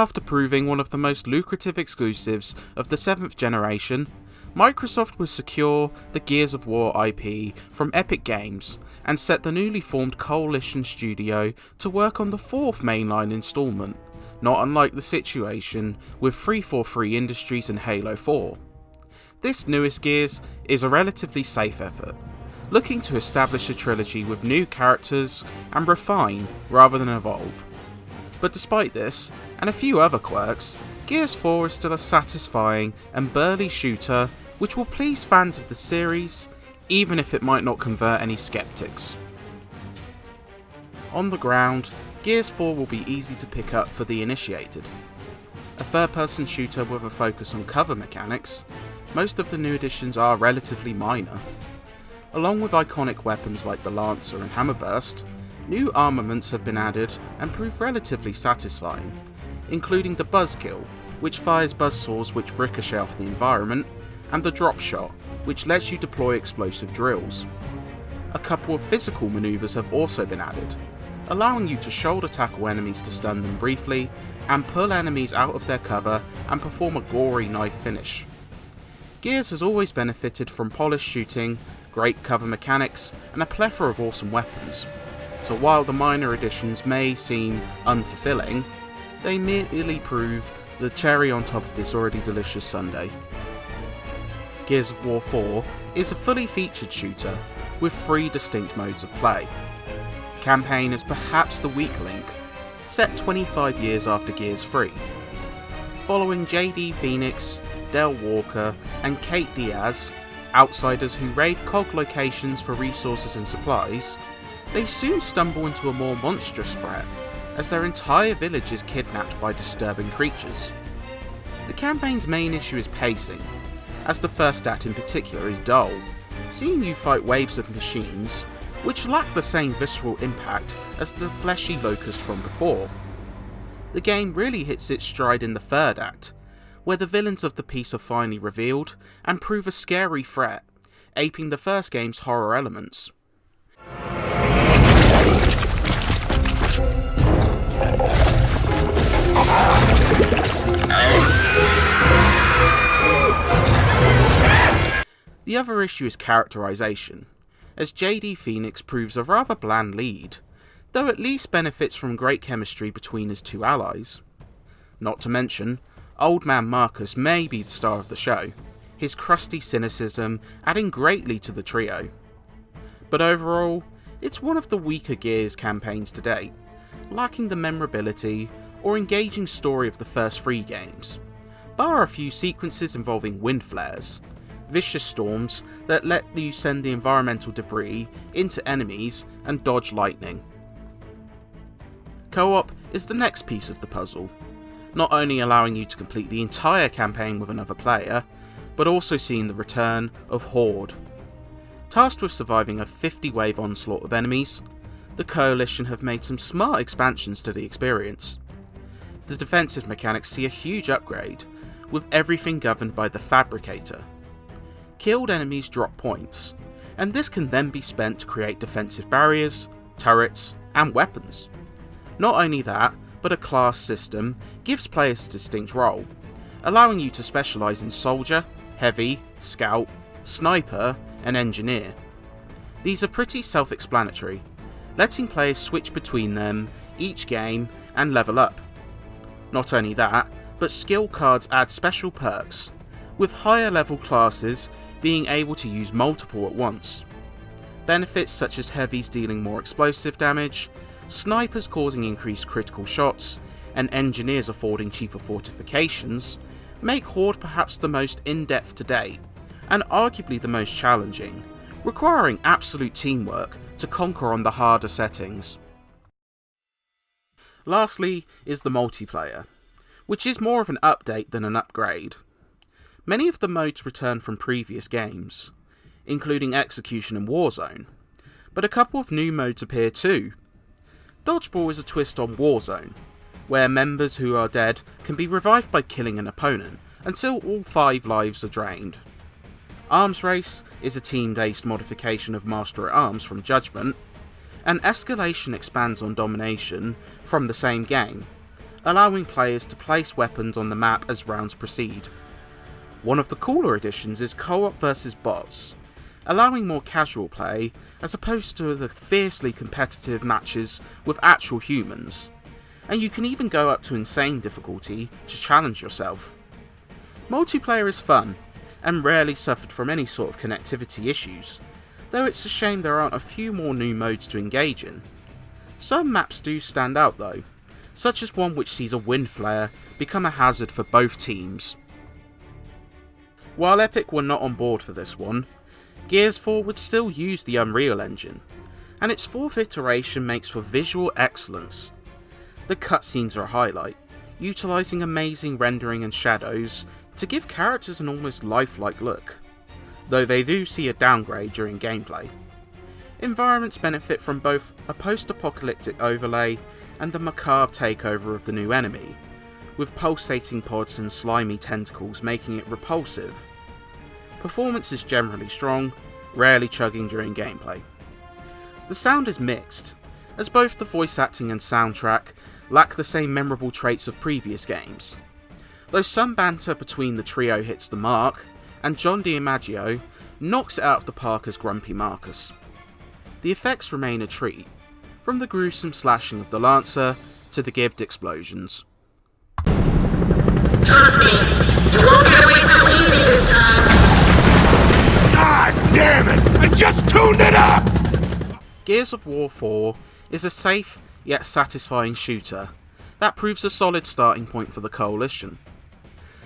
after proving one of the most lucrative exclusives of the 7th generation, Microsoft would secure the Gears of War IP from Epic Games and set the newly formed Coalition Studio to work on the 4th mainline installment, not unlike the situation with 343 Industries and Halo 4. This newest Gears is a relatively safe effort, looking to establish a trilogy with new characters and refine rather than evolve. But despite this, and a few other quirks, Gears 4 is still a satisfying and burly shooter which will please fans of the series, even if it might not convert any skeptics. On the ground, Gears 4 will be easy to pick up for the initiated. A third-person shooter with a focus on cover mechanics, most of the new additions are relatively minor. Along with iconic weapons like the Lancer and Hammerburst, new armaments have been added and prove relatively satisfying, including the Buzzkill, which fires buzzsaws which ricochet off the environment, and the Drop Shot, which lets you deploy explosive drills. A couple of physical maneuvers have also been added, allowing you to shoulder tackle enemies to stun them briefly, and pull enemies out of their cover and perform a gory knife finish. Gears has always benefited from polished shooting, great cover mechanics, and a plethora of awesome weapons, so while the minor additions may seem unfulfilling, they merely prove the cherry on top of this already delicious sundae. Gears of War 4 is a fully featured shooter with 3 distinct modes of play. Campaign is perhaps the weak link, set 25 years after Gears 3. Following JD Phoenix, Del Walker, and Kate Diaz, outsiders who raid COG locations for resources and supplies, they soon stumble into a more monstrous threat, as their entire village is kidnapped by disturbing creatures. The campaign's main issue is pacing, as the first act in particular is dull, seeing you fight waves of machines which lack the same visceral impact as the fleshy Locust from before. The game really hits its stride in the third act, where the villains of the piece are finally revealed and prove a scary threat, aping the first game's horror elements. The other issue is characterization, as JD Phoenix proves a rather bland lead, though at least benefits from great chemistry between his 2 allies. Not to mention, Old Man Marcus may be the star of the show, his crusty cynicism adding greatly to the trio. But overall, it's one of the weaker Gears campaigns to date, lacking the memorability or engaging story of the first 3 games, bar a few sequences involving wind flares, vicious storms that let you send the environmental debris into enemies and dodge lightning. Co-op is the next piece of the puzzle, not only allowing you to complete the entire campaign with another player, but also seeing the return of Horde. Tasked with surviving a 50-wave onslaught of enemies, the Coalition have made some smart expansions to the experience. The defensive mechanics see a huge upgrade, with everything governed by the Fabricator. Killed enemies drop points, and this can then be spent to create defensive barriers, turrets, and weapons. Not only that, but a class system gives players a distinct role, allowing you to specialise in Soldier, Heavy, Scout, Sniper, and Engineer. These are pretty self-explanatory, letting players switch between them each game and level up. Not only that, but skill cards add special perks, with higher level classes being able to use multiple at once. Benefits such as Heavies dealing more explosive damage, Snipers causing increased critical shots, and Engineers affording cheaper fortifications make Horde perhaps the most in-depth to date, and arguably the most challenging, requiring absolute teamwork to conquer on the harder settings. Lastly is the multiplayer, which is more of an update than an upgrade. Many of the modes return from previous games, including Execution and Warzone, but a couple of new modes appear too. Dodgeball is a twist on Warzone, where members who are dead can be revived by killing an opponent until all 5 lives are drained. Arms Race is a team-based modification of Master at Arms from Judgment, and Escalation expands on Domination from the same game, allowing players to place weapons on the map as rounds proceed. One of the cooler additions is co-op versus bots, allowing more casual play as opposed to the fiercely competitive matches with actual humans, and you can even go up to insane difficulty to challenge yourself. Multiplayer is fun, and rarely suffered from any sort of connectivity issues, though it's a shame there aren't a few more new modes to engage in. Some maps do stand out though, such as one which sees a wind flare become a hazard for both teams. While Epic were not on board for this one, Gears 4 would still use the Unreal Engine, and its fourth iteration makes for visual excellence. The cutscenes are a highlight, utilising amazing rendering and shadows to give characters an almost lifelike look, though they do see a downgrade during gameplay. Environments benefit from both a post-apocalyptic overlay and the macabre takeover of the new enemy, with pulsating pods and slimy tentacles making it repulsive. Performance is generally strong, rarely chugging during gameplay. The sound is mixed, as both the voice acting and soundtrack lack the same memorable traits of previous games. Though some banter between the trio hits the mark, and John DiMaggio knocks it out of the park as Grumpy Marcus. The effects remain a treat, from the gruesome slashing of the Lancer to the gibbed explosions. Trust me, you won't get away so easy this time. God damn it! I just tuned it up! Gears of War 4 is a safe yet satisfying shooter that proves a solid starting point for the Coalition.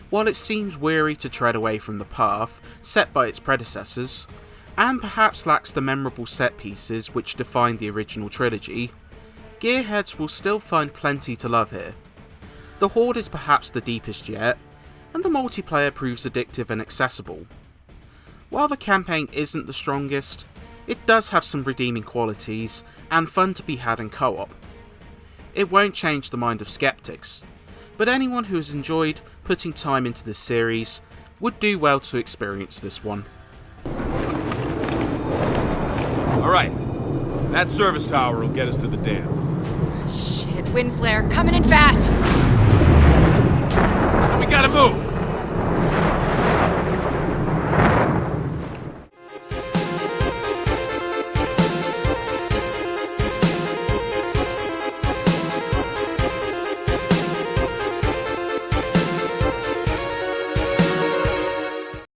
While it seems weary to tread away from the path set by its predecessors, and perhaps lacks the memorable set pieces which defined the original trilogy, Gearheads will still find plenty to love here. The Horde is perhaps the deepest yet, and the multiplayer proves addictive and accessible. While the campaign isn't the strongest, it does have some redeeming qualities and fun to be had in co-op. It won't change the mind of skeptics, but anyone who has enjoyed putting time into this series would do well to experience this one. Alright, that service tower will get us to the dam. Shit, wind flare, coming in fast! We gotta move!